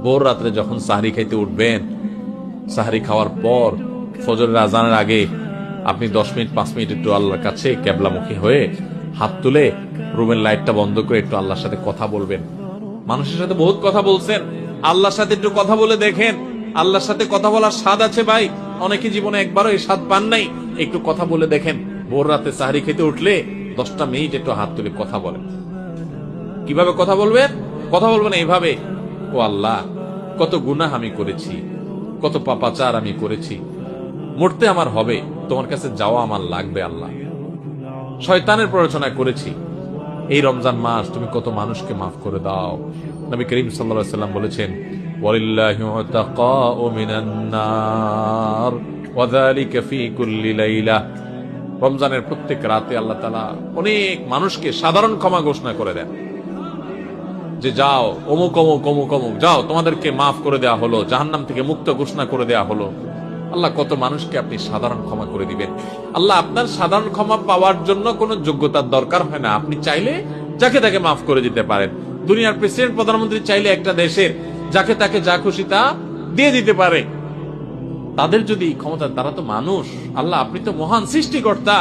ভোর রাত্রে যখন সাহরি খাইতে উঠবেন, সাহরি খাওয়ার পর ফজরের আজানের আগে আপনি 10 মিনিট 5 মিনিট একটু আল্লাহর কাছে কেবলামুখী হয়ে হাত তুলে রুমের লাইটটা বন্ধ করে একটু আল্লাহর সাথে কথা বলবেন। মানুষের সাথে বহুত কথা বলছেন, আল্লাহর সাথে একটু কথা বলে দেখেন। আল্লাহর সাথে কথা বলার স্বাদ আছে ভাই, অনেকে জীবনে একবারও এই স্বাদ পান নাই। একটু কথা বলে দেখেন। ভোর রাতে সাহরি খেতে উঠলে 10টা মিনিট একটু হাত তুলে কথা বলেন। কিভাবে কথা বলবেন? কথা বলবেন এইভাবে, ও আল্লাহ, কত গুনাহ আমি করেছি, কত পাপাচার আমি করেছি, মরতে আমার হবে, তোমার কাছে যাওয়া আমার লাগবে আল্লাহ। শয়তানের প্ররোচনা করেছি, এই রমজান মাস তুমি কত মানুষকে মাফ করে দাও। নবী করিম সাল্লাল্লাহু আলাইহি ওয়াসাল্লাম বলেছেন, ওয়ালিল্লাহি উতাকাউ মিনান নার ওয়া যালিকা ফি কুল্লি লাইলা। রমজানের প্রত্যেক রাতে আল্লাহ তাআলা অনেক মানুষকে সাধারণ ক্ষমা ঘোষণা করে দেন, যে যাও অমুক অমুক অমুক অমুক, যাও তোমাদেরকে মাফ করে দেওয়া হলো, জাহান্নাম থেকে মুক্ত ঘোষণা করে দেওয়া হলো। আল্লাহ কত মানুষকে আপনি সাধারণ ক্ষমা করে দিবেন। আল্লাহ আপনার সাধারণ ক্ষমা পাওয়ার জন্য কোনো যোগ্যতার দরকার হয় না, আপনি চাইলে যাকে তাকে মাফ করে দিতে পারেন। দুনিয়ার প্রেসিডেন্ট প্রধানমন্ত্রী চাইলে একটা দেশের যাকে তাকে যা খুশি তা দিয়ে দিতে পারে। তাদের যদি ক্ষমতা, তারা তো মানুষ, আল্লাহ আপনি তো মহান সৃষ্টিকর্তা,